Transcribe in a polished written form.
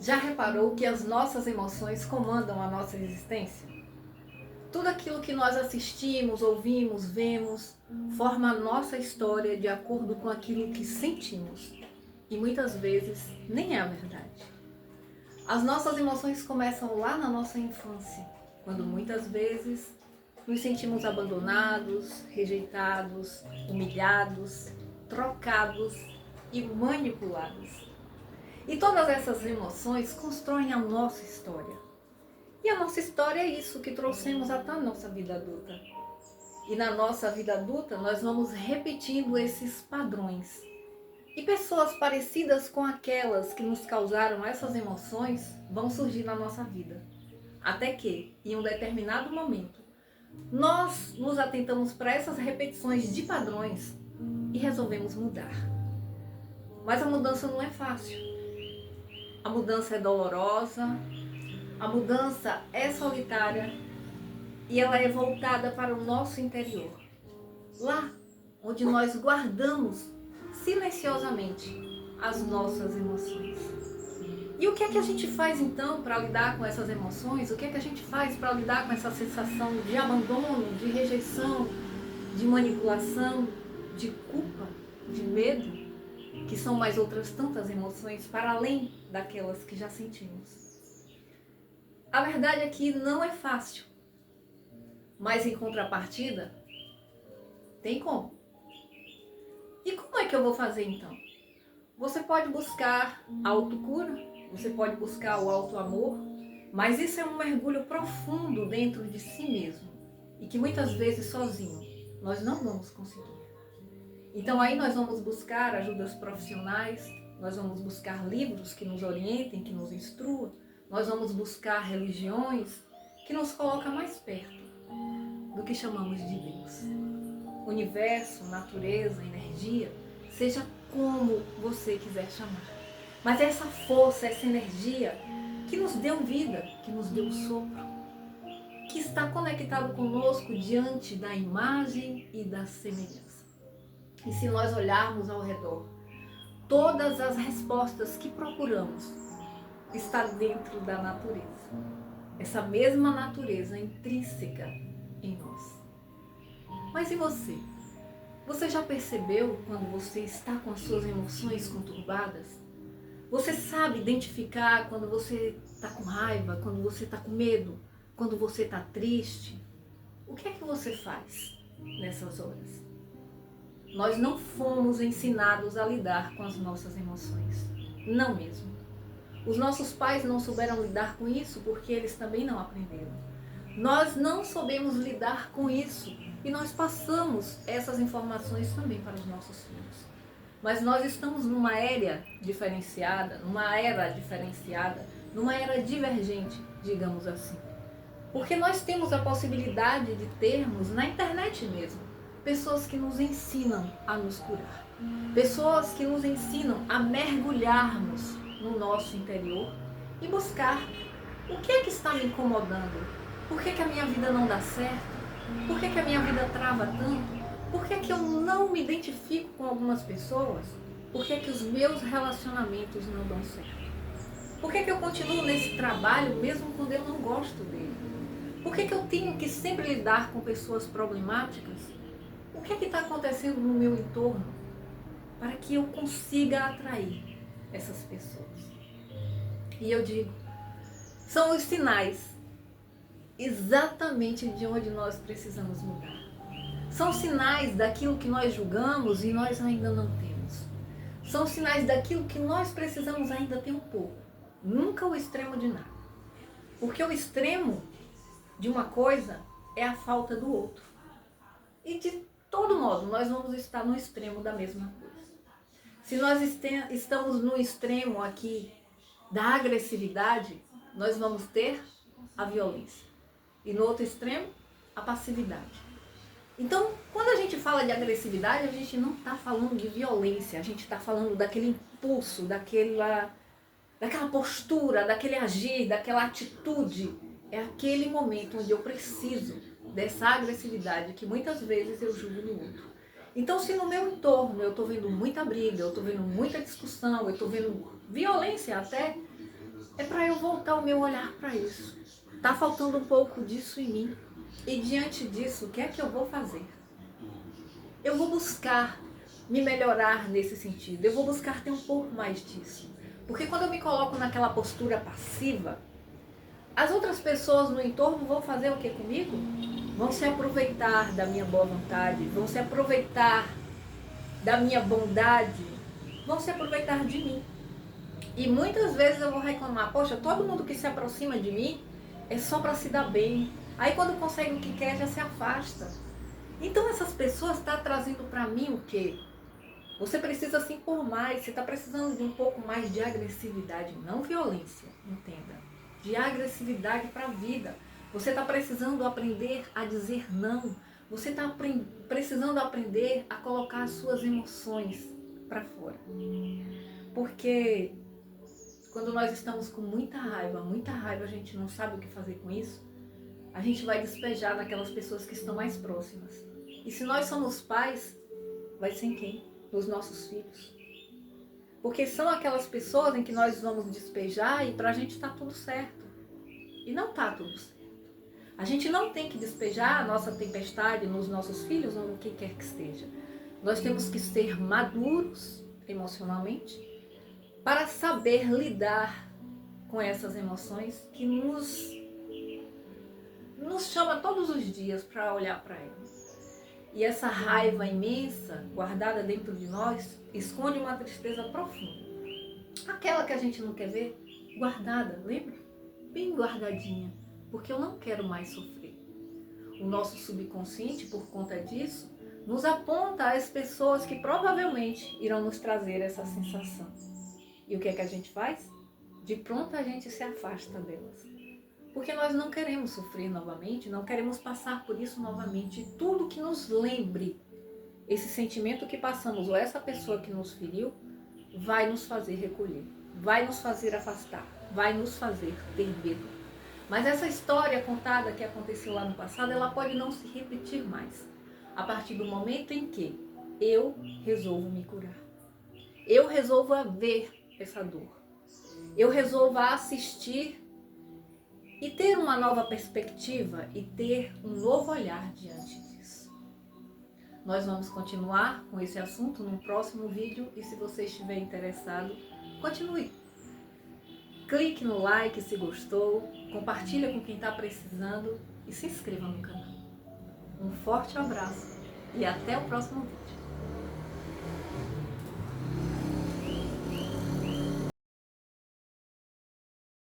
Já reparou que as nossas emoções comandam a nossa existência? Tudo aquilo que nós assistimos, ouvimos, vemos, forma a nossa história de acordo com aquilo que sentimos. E muitas vezes nem é a verdade. As nossas emoções começam lá na nossa infância, quando muitas vezes nos sentimos abandonados, rejeitados, humilhados, trocados e manipulados. E todas essas emoções constroem a nossa história. E a nossa história é isso que trouxemos até a nossa vida adulta. E na nossa vida adulta nós vamos repetindo esses padrões. E pessoas parecidas com aquelas que nos causaram essas emoções vão surgir na nossa vida. Até que, em um determinado momento, nós nos atentamos para essas repetições de padrões e resolvemos mudar. Mas a mudança não é fácil. A mudança é dolorosa, a mudança é solitária e ela é voltada para o nosso interior. Lá onde nós guardamos silenciosamente as nossas emoções. E o que é que a gente faz então para lidar com essas emoções? O que é que a gente faz para lidar com essa sensação de abandono, de rejeição, de manipulação, de culpa, de medo, que são mais outras tantas emoções para além daquelas que já sentimos? A verdade é que não é fácil, mas em contrapartida, tem como. E como é que eu vou fazer então? Você pode buscar a autocura, você pode buscar o autoamor, mas isso é um mergulho profundo dentro de si mesmo e que muitas vezes sozinho nós não vamos conseguir. Então aí nós vamos buscar ajudas profissionais, nós vamos buscar livros que nos orientem, que nos instruam, nós vamos buscar religiões que nos colocam mais perto do que chamamos de Deus. Universo, natureza, energia, seja como você quiser chamar. Mas é essa força, essa energia que nos deu vida, que nos deu sopro, que está conectado conosco diante da imagem e da semelhança. E se nós olharmos ao redor, todas as respostas que procuramos estão dentro da natureza. Essa mesma natureza intrínseca em nós. Mas e você? Você já percebeu quando você está com as suas emoções conturbadas? Você sabe identificar quando você está com raiva, quando você está com medo, quando você está triste? O que é que você faz nessas horas? Nós não fomos ensinados a lidar com as nossas emoções. Não mesmo. Os nossos pais não souberam lidar com isso porque eles também não aprenderam. Nós não soubemos lidar com isso e nós passamos essas informações também para os nossos filhos. Mas nós estamos numa era diferenciada, numa era divergente, digamos assim. Porque nós temos a possibilidade de termos, na internet mesmo, pessoas que nos ensinam a nos curar. Pessoas que nos ensinam a mergulharmos no nosso interior e buscar o que é que está me incomodando. Por que a minha vida não dá certo? Por que a minha vida trava tanto? Por que eu não me identifico com algumas pessoas? Por que os meus relacionamentos não dão certo? Por que eu continuo nesse trabalho mesmo quando eu não gosto dele? Por que eu tenho que sempre lidar com pessoas problemáticas? O que está acontecendo no meu entorno para que eu consiga atrair essas pessoas? E eu digo, são os sinais exatamente de onde nós precisamos mudar. São sinais daquilo que nós julgamos e nós ainda não temos. São sinais daquilo que nós precisamos ainda ter um pouco. Nunca o extremo de nada. Porque o extremo de uma coisa é a falta do outro. E de todo modo, nós vamos estar no extremo da mesma coisa. Se nós estamos no extremo aqui da agressividade, nós vamos ter a violência. E no outro extremo, a passividade. Então, quando a gente fala de agressividade, a gente não está falando de violência, a gente está falando daquele impulso, daquela postura, daquele agir, daquela atitude. É aquele momento onde eu preciso dessa agressividade que muitas vezes eu julgo no outro. Então, se no meu entorno eu estou vendo muita briga, eu estou vendo muita discussão, eu estou vendo violência até, É para eu voltar o meu olhar para isso. Tá faltando um pouco disso em mim. E diante disso, o que é que eu vou fazer? Eu vou buscar me melhorar nesse sentido. Eu vou buscar ter um pouco mais disso. Porque quando eu me coloco naquela postura passiva, as outras pessoas no entorno vão fazer o que comigo? Vão se aproveitar da minha boa vontade, vão se aproveitar da minha bondade, vão se aproveitar de mim. E muitas vezes eu vou reclamar, poxa, todo mundo que se aproxima de mim é só para se dar bem. Aí quando consegue o que quer, já se afasta. Então essas pessoas estão trazendo para mim o quê? Você precisa se impor mais, você está precisando de um pouco mais de agressividade, não violência, entenda. De agressividade para a vida. Você está precisando aprender a dizer não. Você está precisando aprender a colocar as suas emoções para fora. Porque quando nós estamos com muita raiva, a gente não sabe o que fazer com isso, a gente vai despejar naquelas pessoas que estão mais próximas. E se nós somos pais, vai ser em quem? Nos nossos filhos. Porque são aquelas pessoas em que nós vamos despejar e pra gente tá tudo certo. E não tá tudo certo. A gente não tem que despejar a nossa tempestade nos nossos filhos ou no que quer que seja. Nós temos que ser maduros emocionalmente para saber lidar com essas emoções que nos chama todos os dias para olhar para elas. E essa raiva imensa guardada dentro de nós esconde uma tristeza profunda. Aquela que a gente não quer ver, guardada, lembra? Bem guardadinha, porque eu não quero mais sofrer. O nosso subconsciente, por conta disso, nos aponta as pessoas que provavelmente irão nos trazer essa sensação. E o que é que a gente faz? De pronto a gente se afasta delas. Porque nós não queremos sofrer novamente, não queremos passar por isso novamente. E tudo que nos lembre esse sentimento que passamos ou essa pessoa que nos feriu, vai nos fazer recolher, vai nos fazer afastar, vai nos fazer ter medo. Mas essa história contada que aconteceu lá no passado, ela pode não se repetir mais. A partir do momento em que eu resolvo me curar. Eu resolvo ver essa dor. Eu resolvo assistir e ter uma nova perspectiva e ter um novo olhar diante disso. Nós vamos continuar com esse assunto no próximo vídeo e se você estiver interessado, continue. Clique no like se gostou, compartilha com quem está precisando e se inscreva no canal. Um forte abraço e até o próximo vídeo.